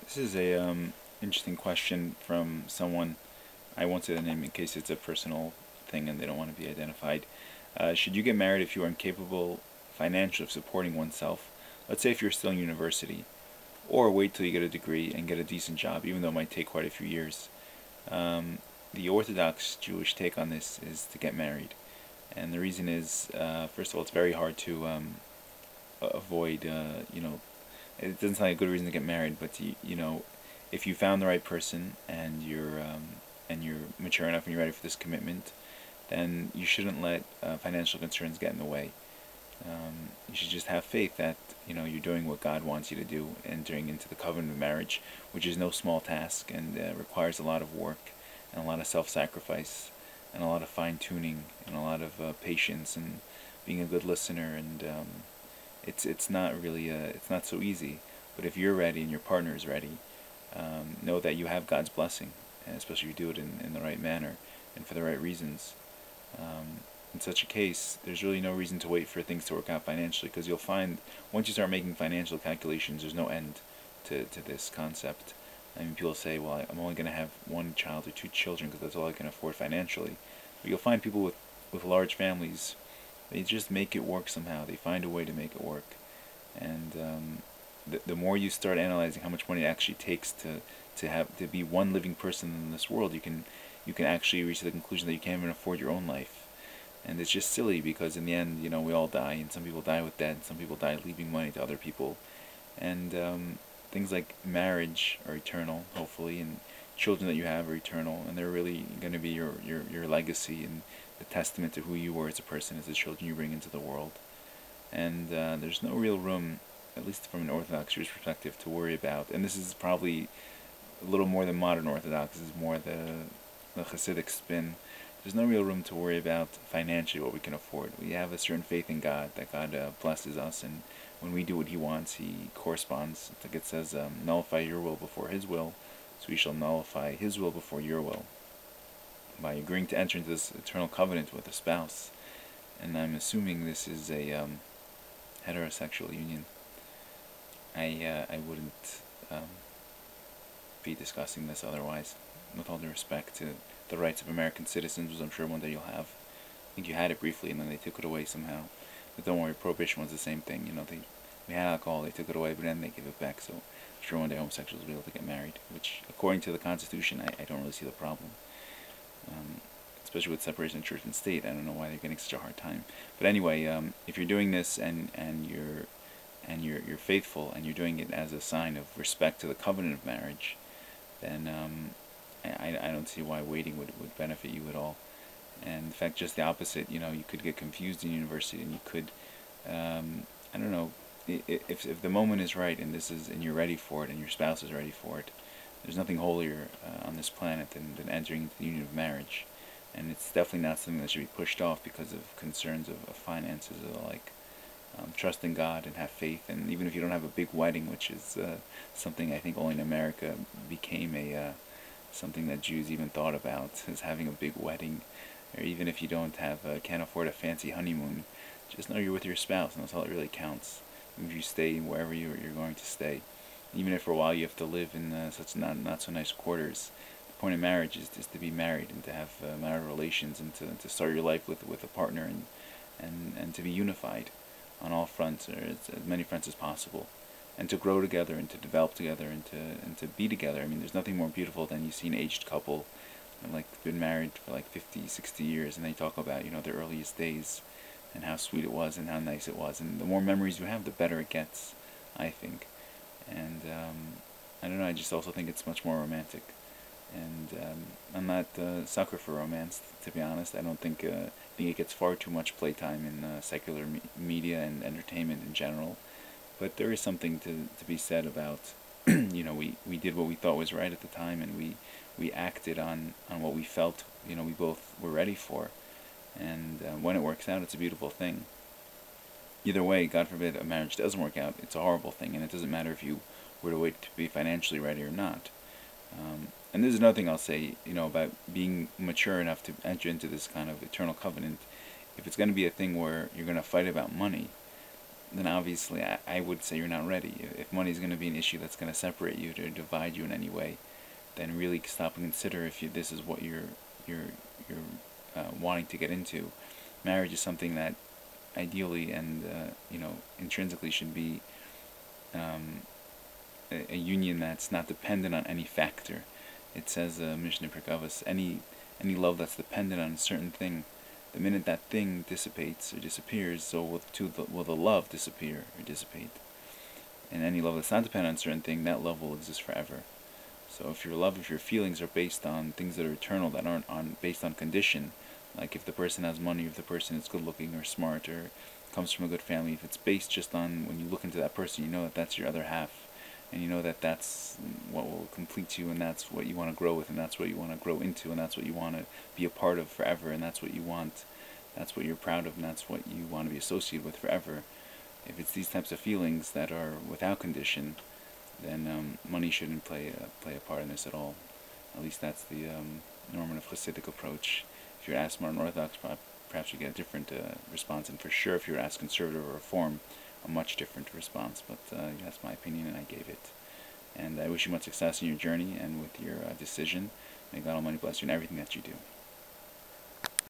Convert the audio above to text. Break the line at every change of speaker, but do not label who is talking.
This is a interesting question from someone. I won't say the name in case it's a personal thing and they don't want to be identified. Should you get married if you are incapable financially of supporting oneself? Let's say if you're still in university, or wait till you get a degree and get a decent job, even though it might take quite a few years. Um, the Orthodox Jewish take on this is to get married, and the reason is, first of all, it's very hard to avoid. It doesn't sound like a good reason to get married, but if you found the right person and you're mature enough and you're ready for this commitment, then you shouldn't let financial concerns get in the way. You should just have faith that you're doing what God wants you to do, entering into the covenant of marriage, which is no small task and requires a lot of work and a lot of self-sacrifice and a lot of fine-tuning and a lot of patience and being a good listener. And it's not really it's not so easy. But if you're ready and your partner is ready, know that you have God's blessing, and especially if you do it in the right manner and for the right reasons. In such a case, there's really no reason to wait for things to work out financially, because you'll find once you start making financial calculations, there's no end to this concept. I mean, people say, well, I'm only going to have one child or two children because that's all I can afford financially. But you'll find people with large families, they just make it work somehow. They find a way to make it work. And the more you start analyzing how much money it actually takes to be one living person in this world, you can actually reach the conclusion that you can't even afford your own life. And it's just silly because in the end, we all die, and some people die with debt, and some people die leaving money to other people. And things like marriage are eternal, hopefully, and children that you have are eternal, and they're really going to be your legacy and the testament to who you were as a person, as the children you bring into the world. And there's no real room, at least from an Orthodox Jewish perspective, to worry about. And this is probably a little more than modern Orthodox. This is more the Hasidic spin. There's no real room to worry about financially what we can afford. We have a certain faith in God, that God blesses us, and when we do what He wants, He corresponds. It's like it says, nullify your will before His will, so we shall nullify His will before your will, by agreeing to enter into this eternal covenant with a spouse. And I'm assuming this is a heterosexual union. I wouldn't be discussing this otherwise, with all due respect to the rights of American citizens, which I'm sure one day you'll have. I think you had it briefly, and then they took it away somehow. But don't worry, Prohibition was the same thing. We had alcohol, they took it away, but then they gave it back. So I'm sure one day homosexuals will be able to get married, which, according to the Constitution, I don't really see the problem. Especially with separation of church and state, I don't know why they're getting such a hard time. But anyway, if you're doing this and you're faithful and you're doing it as a sign of respect to the covenant of marriage, then I don't see why waiting would benefit you at all. And in fact, just the opposite. You could get confused in university, and you could, I don't know, if the moment is right and you're ready for it and your spouse is ready for it, there's nothing holier on this planet than entering into the union of marriage. And it's definitely not something that should be pushed off because of concerns of finances or the like. Trust in God and have faith, and even if you don't have a big wedding, which is something I think only in America became a something that Jews even thought about, is having a big wedding. Or even if you can't afford a fancy honeymoon, just know you're with your spouse, and that's all that really counts. Even if you stay wherever you're going to stay, even if for a while you have to live in such not so nice quarters. The point of marriage is to be married and to have marital relations and to start your life with a partner and to be unified on all fronts, or as many fronts as possible, and to grow together and to develop together and to be together. I mean, there's nothing more beautiful than you see an aged couple, like been married for like 50, 60 years, and they talk about their earliest days and how sweet it was and how nice it was. And the more memories you have, the better it gets, I think. And I don't know. I just also think it's much more romantic. And I'm not a sucker for romance, to be honest. I don't think think it gets far too much playtime in secular media and entertainment in general. But there is something to be said about, we did what we thought was right at the time, and we acted on what we felt, we both were ready for. And when it works out, it's a beautiful thing. Either way, God forbid a marriage doesn't work out, it's a horrible thing, and it doesn't matter if you were to wait to be financially ready or not. And there's another thing I'll say, about being mature enough to enter into this kind of eternal covenant. If it's going to be a thing where you're going to fight about money, then obviously I would say you're not ready. If money is going to be an issue that's going to separate you, to divide you in any way, then really stop and consider if this is what you're wanting to get into. Marriage is something that ideally and intrinsically should be a union that's not dependent on any factor. It says, Mishnah Perkavos, any love that's dependent on a certain thing, the minute that thing dissipates or disappears, so will the love disappear or dissipate. And any love that's not dependent on a certain thing, that love will exist forever. So if your feelings are based on things that are eternal, that aren't based on condition, like if the person has money, if the person is good looking or smart or comes from a good family, if it's based just on when you look into that person, you know that that's your other half, and you know that that's what will complete you, and that's what you want to grow with, and that's what you want to grow into, and that's what you want to be a part of forever, and that's what you want, that's what you're proud of, and that's what you want to be associated with forever. If it's these types of feelings that are without condition, then money shouldn't play a part in this at all. At least that's the normative Hasidic approach. If you're asked Modern Orthodox, perhaps you get a different response, and for sure if you're asked Conservative or Reform, a much different response. But that's my opinion, and I gave it. And I wish you much success in your journey and with your decision. May God Almighty bless you in everything that you do.